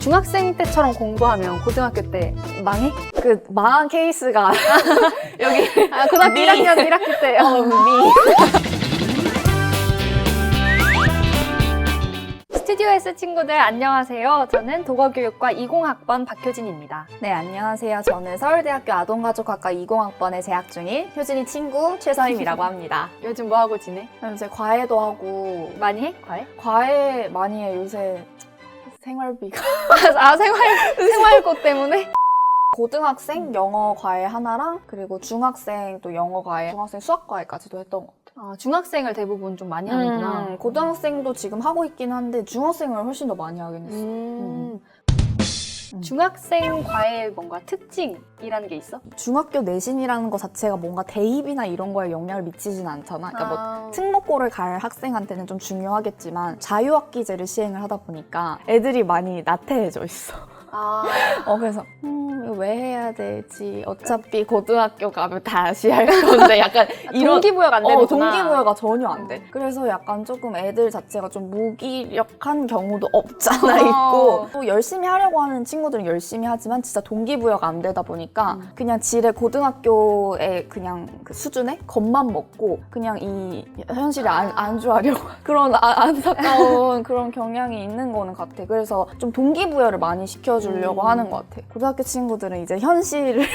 중학생 때처럼 공부하면 고등학교 때 망해? 그 망한 케이스가 여기 고등학교 1학년 1학기 때 스튜디오 S 친구들 안녕하세요. 저는 도거교육과 20학번 박효진입니다. 네, 안녕하세요. 저는 서울대학교 아동가족학과 20학번에 재학 중인 효진이 친구 최서임이라고 합니다. 요즘 뭐하고 지내? 요새 과외도 하고 많이 해? 과외? 과외 많이 해. 요새 생활비가 생활고 때문에? 고등학생 영어 과외 하나랑 그리고 중학생 또 영어 과외, 중학생 수학 과외까지도 했던 것 같아요. 중학생을 대부분 좀 많이 하는구나. 고등학생도 지금 하고 있긴 한데 중학생을 훨씬 더 많이 하긴 했어. 중학생 과외의 뭔가 특징이라는 게 있어? 중학교 내신이라는 것 자체가 뭔가 대입이나 이런 거에 영향을 미치진 않잖아. 그러니까 뭐 특목고를 갈 학생한테는 좀 중요하겠지만 자유학기제를 시행을 하다 보니까 애들이 많이 나태해져 있어. 그래서 이거 왜 해야 되지? 어차피 고등학교 가면 다시 할 건데 약간 이런 동기부여가 안 되는구나. 동기부여가 전혀 안 돼. 그래서 약간 조금 애들 자체가 좀 무기력한 경우도 없잖아 있고 또 열심히 하려고 하는 친구들은 열심히 하지만 진짜 동기부여가 안 되다 보니까 그냥 지레 고등학교의 그냥 그 수준에 겁만 먹고 그냥 이 현실에 안주하려고 그런 안타까운 그런 경향이 있는 거는 같아. 그래서 좀 동기부여를 많이 시켜주려고 하는 것 같아. 고등학교 친구들은 이제 현실을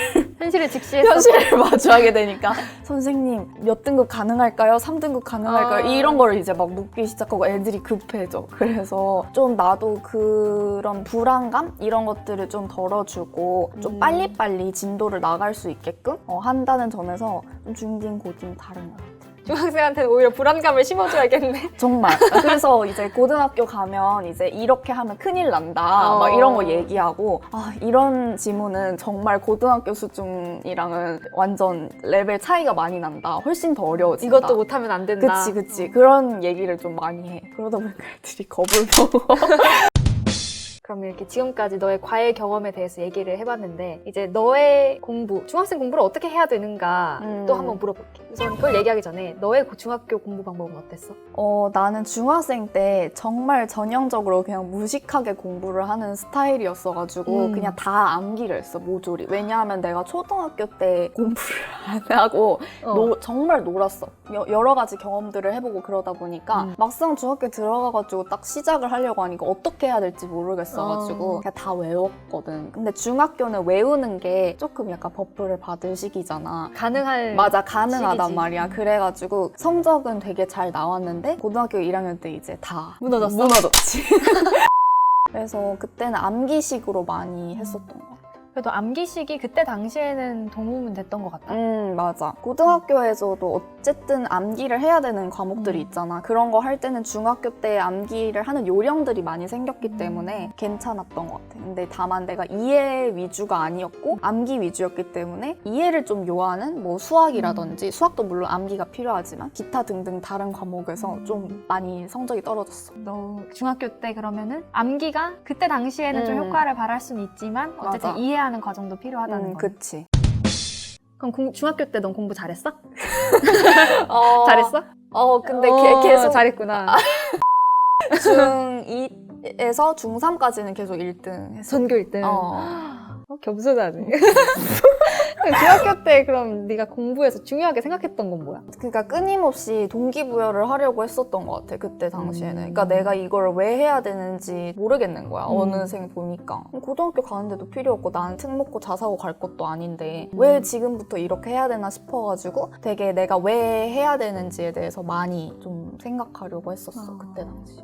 마주하게 되니까 선생님 몇 등급 가능할까요? 3등급 가능할까요? 이런 거를 이제 막 묻기 시작하고 애들이 급해져. 그래서 좀 나도 그런 불안감? 이런 것들을 좀 덜어주고 좀 빨리빨리 진도를 나갈 수 있게끔 한다는 점에서 좀 중딩, 고딩 다른 것 같아. 중학생한테는 오히려 불안감을 심어줘야겠네. 정말. 그래서 이제 고등학교 가면 이제 이렇게 하면 큰일 난다. 막 이런 거 얘기하고 이런 지문은 정말 고등학교 수준이랑은 완전 레벨 차이가 많이 난다. 훨씬 더 어려워진다. 이것도 못하면 안 된다. 그치. 그런 얘기를 좀 많이 해. 그러다 보니까 애들이 겁을 먹어. 그럼 이렇게 지금까지 너의 과외 경험에 대해서 얘기를 해봤는데 이제 너의 공부, 중학생 공부를 어떻게 해야 되는가 또 한번 물어볼게. 우선 그걸 얘기하기 전에 너의 중학교 공부 방법은 어땠어? 나는 중학생 때 정말 전형적으로 그냥 무식하게 공부를 하는 스타일이었어가지고 그냥 다 암기를 했어, 모조리. 왜냐하면 내가 초등학교 때 공부를 안 하고 정말 놀았어. 여러 가지 경험들을 해보고 그러다 보니까 막상 중학교에 들어가가지고 딱 시작을 하려고 하니까 어떻게 해야 될지 모르겠어가지고 그냥 다 외웠거든. 근데 중학교는 외우는 게 조금 약간 버프를 받을 시기잖아. 가능하단 시기지. 말이야. 그래가지고 성적은 되게 잘 나왔는데 고등학교 1학년 때 이제 다 무너졌지. 그래서 그때는 암기식으로 많이 했었던 것 같아. 그래도 암기식이 그때 당시에는 도움은 됐던 것 같다. 맞아. 고등학교에서도 어쨌든 암기를 해야 되는 과목들이 있잖아. 그런 거 할 때는 중학교 때 암기를 하는 요령들이 많이 생겼기 때문에 괜찮았던 것 같아. 근데 다만 내가 이해 위주가 아니었고 암기 위주였기 때문에 이해를 좀 요하는 뭐 수학이라든지 수학도 물론 암기가 필요하지만 기타 등등 다른 과목에서 좀 많이 성적이 떨어졌어. 너 중학교 때 그러면은 암기가 그때 당시에는 좀 효과를 발할 수는 있지만 어쨌든 맞아. 이해하는 과정도 필요하다는 거. 그치. 그럼 중학교 때 넌 공부 잘했어? 잘했어? 근데 계속 잘했구나. 중2에서 중3까지는 계속 1등 했어. 전교 1등. 겸손하네. 중학교 때 그럼 네가 공부해서 중요하게 생각했던 건 뭐야? 그러니까 끊임없이 동기부여를 하려고 했었던 것 같아, 그때 당시에는. 그러니까 내가 이걸 왜 해야 되는지 모르겠는 거야, 어느새 보니까. 고등학교 가는데도 필요 없고 나는 특목고 자사고 갈 것도 아닌데 왜 지금부터 이렇게 해야 되나 싶어가지고 되게 내가 왜 해야 되는지에 대해서 많이 좀 생각하려고 했었어, 그때 당시에.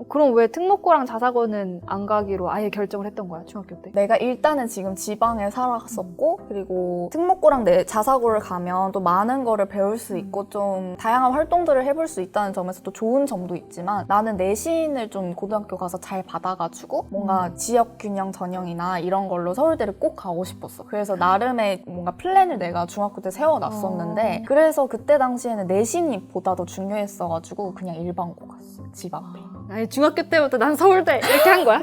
그럼 왜 특목고랑 자사고는 안 가기로 아예 결정을 했던 거야, 중학교 때? 내가 일단은 지금 지방에 살았었고 그리고 특목고랑 내 자사고를 가면 또 많은 거를 배울 수 있고 좀 다양한 활동들을 해볼 수 있다는 점에서 또 좋은 점도 있지만 나는 내신을 좀 고등학교 가서 잘 받아가지고 뭔가 지역 균형 전형이나 이런 걸로 서울대를 꼭 가고 싶었어. 그래서 나름의 뭔가 플랜을 내가 중학교 때 세워놨었는데 그래서 그때 당시에는 내신이 보다 더 중요했어가지고 그냥 일반고 갔어, 집 앞에. 아니 중학교 때부터 난 서울대 이렇게 한 거야?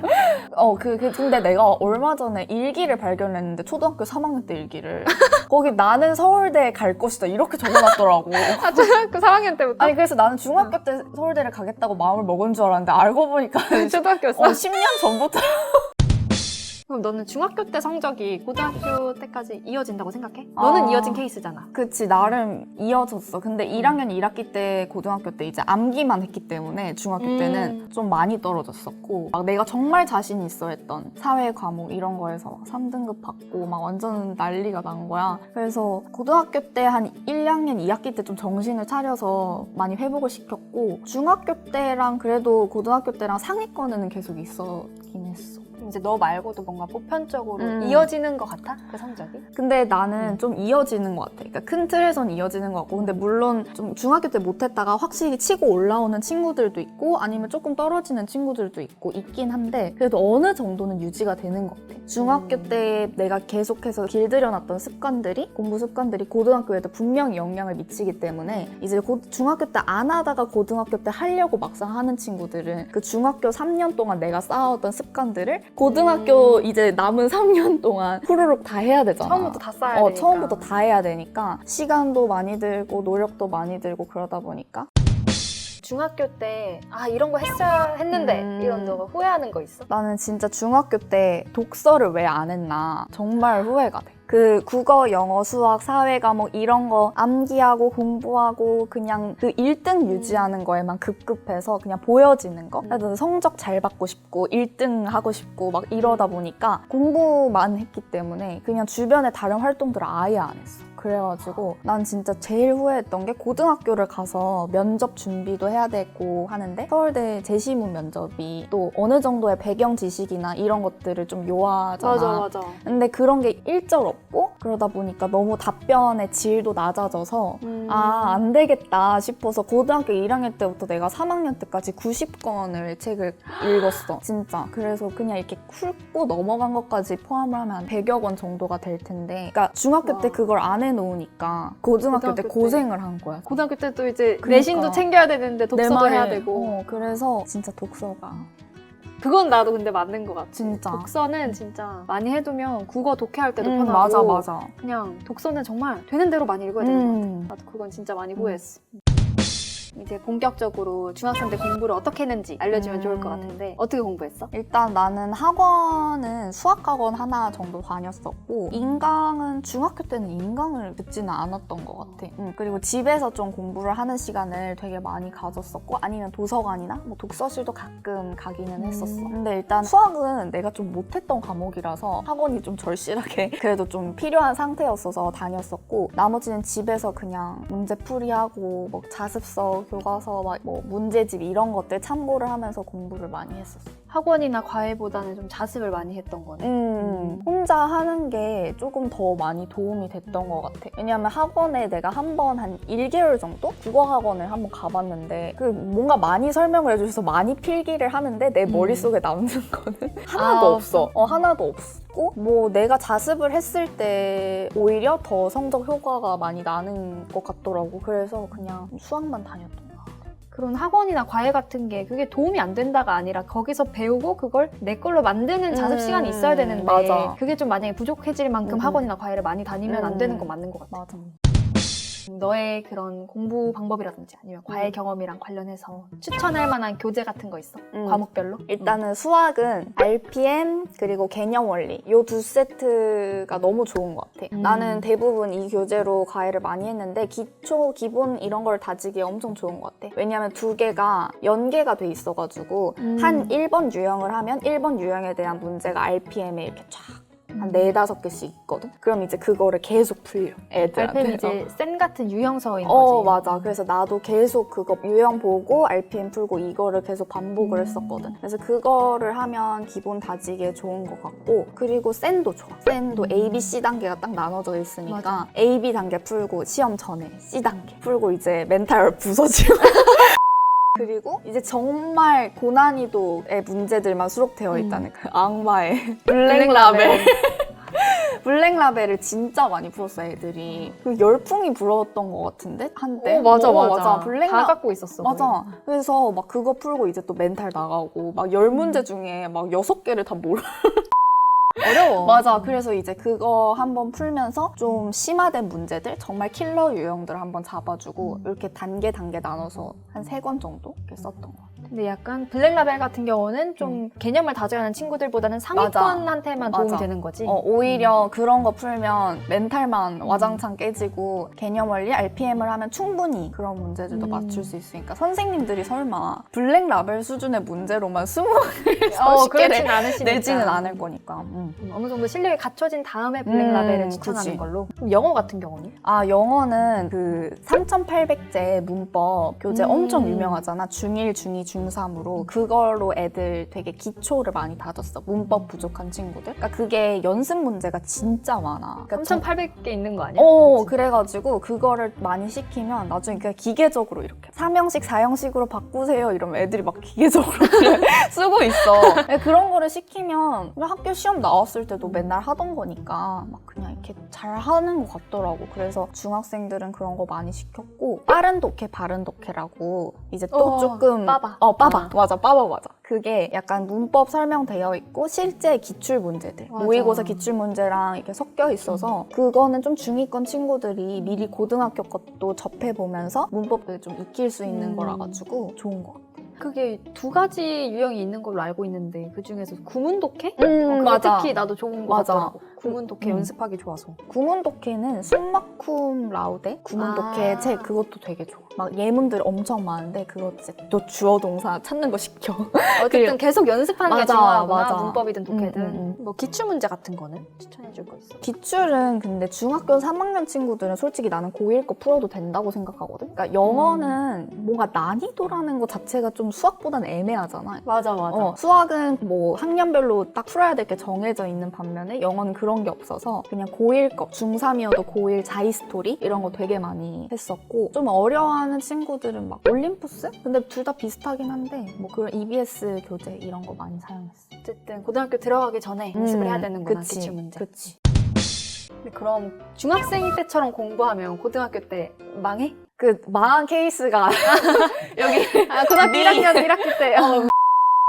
근데 내가 얼마 전에 일기를 발견했는데 초등학교 3학년 때 일기를 거기 나는 서울대에 갈 것이다 이렇게 적어놨더라고. 중학교 3학년 때부터? 아니 그래서 나는 중학교 때 서울대를 가겠다고 마음을 먹은 줄 알았는데 알고 보니까 초등학교였어? 10년 전부터 그럼 너는 중학교 때 성적이 고등학교 때까지 이어진다고 생각해? 너는 이어진 케이스잖아. 그치, 나름 이어졌어. 근데 1학년 1학기 때 고등학교 때 이제 암기만 했기 때문에 중학교 때는 좀 많이 떨어졌었고, 막 내가 정말 자신 있어 했던 사회 과목 이런 거에서 막 3등급 받고 막 완전 난리가 난 거야. 그래서 고등학교 때 한 1학년 2학기 때 좀 정신을 차려서 많이 회복을 시켰고, 중학교 때랑 그래도 고등학교 때랑 상위권에는 계속 있었긴 했어. 이제 너 말고도 뭔가 보편적으로 이어지는 것 같아? 그 성적이? 근데 나는 좀 이어지는 것 같아. 그러니까 큰 틀에선 이어지는 것 같고, 근데 물론 좀 중학교 때 못했다가 확실히 치고 올라오는 친구들도 있고, 아니면 조금 떨어지는 친구들도 있긴 한데, 그래도 어느 정도는 유지가 되는 것 같아. 중학교 때 내가 계속해서 길들여놨던 습관들이, 공부 습관들이 고등학교에도 분명히 영향을 미치기 때문에, 이제 중학교 때 안 하다가 고등학교 때 하려고 막상 하는 친구들은 그 중학교 3년 동안 내가 쌓아왔던 습관들을 고등학교 이제 남은 3년 동안 후루룩 다 해야 되잖아. 처음부터 다 쌓아야 되니까. 처음부터 다 해야 되니까 시간도 많이 들고 노력도 많이 들고 그러다 보니까. 중학교 때 이런 거 했어야 했는데 이런 너가 후회하는 거 있어? 나는 진짜 중학교 때 독서를 왜 안 했나 정말 후회가 돼. 그 국어, 영어, 수학, 사회 과목 이런 거 암기하고 공부하고 그냥 그 1등 유지하는 거에만 급급해서 그냥 보여지는 거. 나는 성적 잘 받고 싶고 1등 하고 싶고 막 이러다 보니까 공부만 했기 때문에 그냥 주변에 다른 활동들을 아예 안 했어. 그래가지고 난 진짜 제일 후회했던 게 고등학교를 가서 면접 준비도 해야 되고 하는데 서울대 재시문 면접이 또 어느 정도의 배경 지식이나 이런 것들을 좀 요하잖아. 맞아. 근데 그런 게 일절 없고 그러다 보니까 너무 답변의 질도 낮아져서 안 되겠다 싶어서 고등학교 1학년 때부터 내가 3학년 때까지 90권을 책을 읽었어. 진짜. 그래서 그냥 이렇게 훑고 넘어간 것까지 포함을 하면 한 100여 권 정도가 될 텐데, 그러니까 중학교 때 그걸 안 해놓으니까 고등학교 때 고생을 한 거야. 고등학교 때도 이제 그러니까. 내신도 챙겨야 되는데 독서도 해야 되고. 그래서 진짜 독서가 그건 나도 근데 맞는 것 같아. 진짜. 독서는 진짜 많이 해두면 국어 독해할 때도 편하고. 맞아. 그냥 독서는 정말 되는 대로 많이 읽어야 되는 것 같아. 나도 그건 진짜 많이 후회했어. 이제 본격적으로 중학생 때 공부를 어떻게 했는지 알려주면 좋을 것 같은데 어떻게 공부했어? 일단 나는 학원은 수학학원 하나 정도 다녔었고, 인강은 중학교 때는 인강을 듣지는 않았던 것 같아. 그리고 집에서 좀 공부를 하는 시간을 되게 많이 가졌었고, 아니면 도서관이나 뭐 독서실도 가끔 가기는 했었어. 근데 일단 수학은 내가 좀 못했던 과목이라서 학원이 좀 절실하게 그래도 좀 필요한 상태였어서 다녔었고, 나머지는 집에서 그냥 문제풀이하고 뭐 자습서, 교과서, 막 뭐 문제집 이런 것들 참고를 하면서 공부를 많이 했었어. 학원이나 과외보다는 좀 자습을 많이 했던 거네. 혼자 하는 게 조금 더 많이 도움이 됐던 것 같아. 왜냐하면 학원에 내가 한 1개월 정도? 국어 학원을 한번 가봤는데 그 뭔가 많이 설명을 해주셔서 많이 필기를 하는데 내 머릿속에 남는 거는 하나도 없어. 하나도 없고 뭐 내가 자습을 했을 때 오히려 더 성적 효과가 많이 나는 것 같더라고. 그래서 그냥 수학만 다녔던 것 같아. 그런 학원이나 과외 같은 게 그게 도움이 안 된다가 아니라 거기서 배우고 그걸 내 걸로 만드는 자습 시간이 있어야 되는데 맞아. 그게 좀 만약에 부족해질 만큼 학원이나 과외를 많이 다니면 안 되는 건 맞는 것 같아. 맞아. 너의 그런 공부 방법이라든지 아니면 과외 경험이랑 관련해서 추천할 만한 교재 같은 거 있어? 과목별로? 일단은 수학은 RPM 그리고 개념 원리 요 두 세트가 너무 좋은 것 같아. 나는 대부분 이 교재로 과외를 많이 했는데 기초, 기본 이런 걸 다지기에 엄청 좋은 것 같아. 왜냐하면 두 개가 연계가 돼 있어가지고 한 1번 유형을 하면 1번 유형에 대한 문제가 RPM에 이렇게 쫙 한 4-5개씩 있거든? 그럼 이제 그거를 계속 풀려, 애들한테. RPM 이제 센 같은 유형서인 거지. 맞아. 그래서 나도 계속 그거 유형 보고 RPM 풀고 이거를 계속 반복을 했었거든. 그래서 그거를 하면 기본 다지기에 좋은 것 같고, 그리고 센도 좋아. 센도 A, B, C 단계가 딱 나눠져 있으니까 맞아. A, B 단계 풀고 시험 전에 C 단계 풀고 이제 멘탈 부서지고 그리고 이제 정말 고난이도의 문제들만 수록되어 있다는 그 악마의 블랙라벨. 블랙라벨을 진짜 많이 풀었어, 애들이. 그 열풍이 불었던 것 같은데? 한때? 맞아. 블랙라... 다 갖고 있었어. 맞아. 그래서 막 그거 풀고 이제 또 멘탈 나가고, 막 10문제 중에 막 6개를 다 몰라. 어려워. 맞아. 그래서 이제 그거 한번 풀면서 좀 심화된 문제들, 정말 킬러 유형들 한번 잡아주고 이렇게 단계 나눠서 한 3권 정도 이렇게 썼던 것 같아. 근데 약간 블랙라벨 같은 경우는 좀 개념을 다져야 하는 친구들보다는 상위권한테만 도움이 맞아. 되는 거지. 오히려 그런 거 풀면 멘탈만 와장창 깨지고 개념 원리, RPM을 하면 충분히 그런 문제들도 맞출 수 있으니까 선생님들이 설마 블랙라벨 수준의 문제로만 20개를 그렇진 않으시니까. 내지는 않을 거니까. 어느 정도 실력이 갖춰진 다음에 블랙라벨을 추천하는 그치. 걸로. 그럼 영어 같은 경우는? 영어는 그 3,800제 문법 교재 엄청 유명하잖아. 중1, 중2, 중3으로. 그걸로 애들 되게 기초를 많이 다졌어. 문법 부족한 친구들. 그러니까 그게 연습 문제가 진짜 많아. 그러니까 3,800개 있는 거 아니야? 그래가지고 그거를 많이 시키면 나중에 그냥 기계적으로 이렇게 3형식, 4형식으로 바꾸세요 이러면 애들이 막 기계적으로 쓰고 있어. 그런 거를 시키면 그냥 학교 시험 나왔을 때도 맨날 하던 거니까 막 그냥 이렇게 잘 하는 것 같더라고. 그래서 중학생들은 그런 거 많이 시켰고 빠른 독해, 바른 독해라고 이제 또 조금 빠바. 빠바. 맞아, 빠바 맞아. 그게 약간 문법 설명되어 있고 실제 기출 문제들 맞아. 모의고사 기출 문제랑 이렇게 섞여 있어서 그거는 좀 중위권 친구들이 미리 고등학교 것도 접해보면서 문법을 좀 익힐 수 있는 거라 가지고 좋은 것 같아. 그게 두 가지 유형이 있는 걸로 알고 있는데 그 중에서 구문 독해? 그게 맞아. 특히 나도 좋은 거 맞아. 같더라고. 구문 독해 연습하기 좋아서. 구문 독해는 숨마쿰 라우데 구문 독해 책 그것도 되게 좋아. 막 예문들 엄청 많은데 그거 진짜 또 주어 동사 찾는 거 시켜. 어쨌든 계속 연습하는 게 맞아, 중요하구나. 맞아. 문법이든 독해든. 뭐 기출 문제 같은 거는 추천해줄 거 있어? 기출은 근데 중학교 3학년 친구들은 솔직히 나는 고1 거 풀어도 된다고 생각하거든. 그러니까 영어는 뭔가 난이도라는 것 자체가 좀 수학보다는 애매하잖아. 맞아. 수학은 뭐 학년별로 딱 풀어야 될 게 정해져 있는 반면에 영어는 그런 게 없어서 그냥 고1 거, 중3이어도 고1 자이스토리 이런 거 되게 많이 했었고 좀 어려워하는 친구들은 막 올림푸스? 근데 둘 다 비슷하긴 한데 뭐 그런 EBS 교재 이런 거 많이 사용했어. 어쨌든 고등학교 들어가기 전에 연습을 해야 되는구나. 기출 문제. 그치. 근데 그럼 중학생 때처럼 공부하면 고등학교 때 망해? 그 망한 케이스가 여기 고등학교 1학년 1학기 때.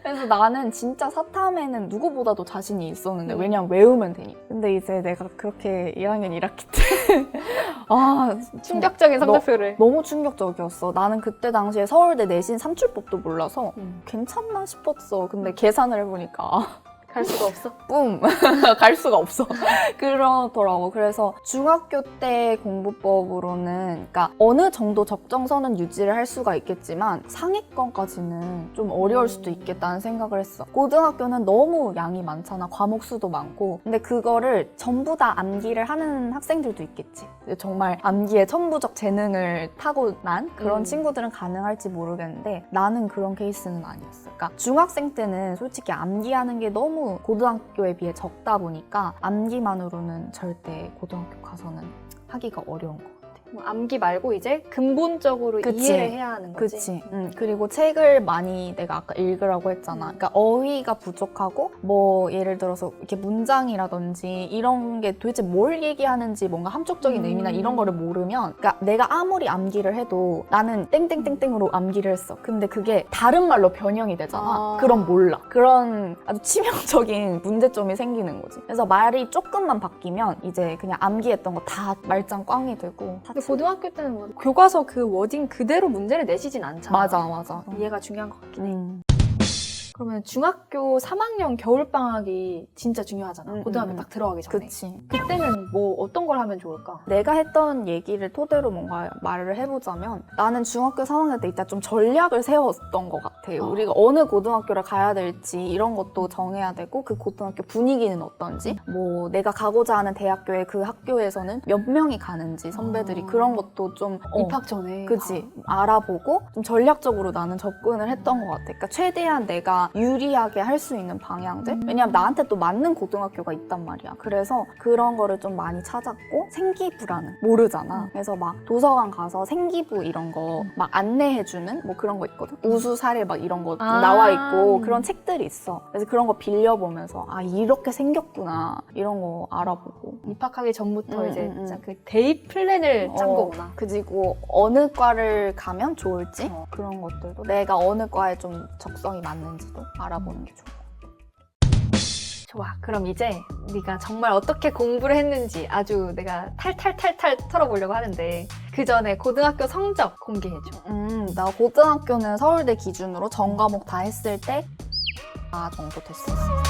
그래서 나는 진짜 사탐에는 누구보다도 자신이 있었는데 왜냐면 외우면 되니까. 근데 이제 내가 그렇게 1학년 1학기 때 충격적인 성적표를. 너무 충격적이었어. 나는 그때 당시에 서울대 내신 삼출법도 몰라서 괜찮나 싶었어. 근데 계산을 해보니까 갈 수가 없어. 뿜! 갈 수가 없어. 그러더라고. 그래서 중학교 때 공부법으로는 그러니까 어느 정도 적정선은 유지를 할 수가 있겠지만 상위권까지는 좀 어려울 수도 있겠다는 생각을 했어. 고등학교는 너무 양이 많잖아. 과목 수도 많고. 근데 그거를 전부 다 암기를 하는 학생들도 있겠지. 정말 암기에 천부적 재능을 타고난 그런 친구들은 가능할지 모르겠는데 나는 그런 케이스는 아니었어. 그러니까 중학생 때는 솔직히 암기하는 게 너무 고등학교에 비해 적다 보니까 암기만으로는 절대 고등학교 가서는 하기가 어려운 것 같아. 뭐 암기 말고 이제 근본적으로 그치. 이해를 해야 하는 거지. 그치. 그리고 책을 많이 내가 아까 읽으라고 했잖아. 그러니까 어휘가 부족하고 뭐 예를 들어서 이렇게 문장이라든지 이런 게 도대체 뭘 얘기하는지 뭔가 함축적인 의미나 이런 거를 모르면 그러니까 내가 아무리 암기를 해도 나는 땡땡땡땡으로 암기를 했어. 근데 그게 다른 말로 변형이 되잖아. 그럼 몰라. 그런 아주 치명적인 문제점이 생기는 거지. 그래서 말이 조금만 바뀌면 이제 그냥 암기했던 거 다 말짱 꽝이 되고 근데 고등학교 때는 뭐 교과서 그 워딩 그대로 문제를 내시진 않잖아. 맞아. 이해가 중요한 것 같긴 해. 그러면 중학교 3학년 겨울방학이 진짜 중요하잖아. 고등학교 딱 들어가기 전에. 그치. 그때는 뭐 어떤 걸 하면 좋을까? 내가 했던 얘기를 토대로 뭔가 말을 해보자면 나는 중학교 3학년 때 이따 좀 전략을 세웠던 것 같아. 우리가 어느 고등학교를 가야 될지 이런 것도 정해야 되고 그 고등학교 분위기는 어떤지 뭐 내가 가고자 하는 대학교에 그 학교에서는 몇 명이 가는지 선배들이 그런 것도 좀 입학 전에. 그치. 알아보고 좀 전략적으로 나는 접근을 했던 것 같아. 그러니까 최대한 내가 유리하게 할 수 있는 방향들? 왜냐면 나한테 또 맞는 고등학교가 있단 말이야. 그래서 그런 거를 좀 많이 찾았고 생기부라는 모르잖아. 그래서 막 도서관 가서 생기부 이런 거 막 안내해주는 뭐 그런 거 있거든. 우수 사례 막 이런 거 나와 있고 그런 책들이 있어. 그래서 그런 거 빌려보면서 아 이렇게 생겼구나 이런 거 알아보고 입학하기 전부터 이제 진짜 그 대입 플랜을 짠 거구나. 그리고 어느 과를 가면 좋을지 그런 것들도 내가 어느 과에 좀 적성이 맞는지도 알아보는 게 좋아. 좋아. 그럼 이제 네가 정말 어떻게 공부를 했는지 아주 내가 탈탈탈탈 털어보려고 하는데 그 그 전에 고등학교 성적 공개해줘. 나 고등학교는 서울대 기준으로 전 과목 다 했을 때 4 정도 됐었어.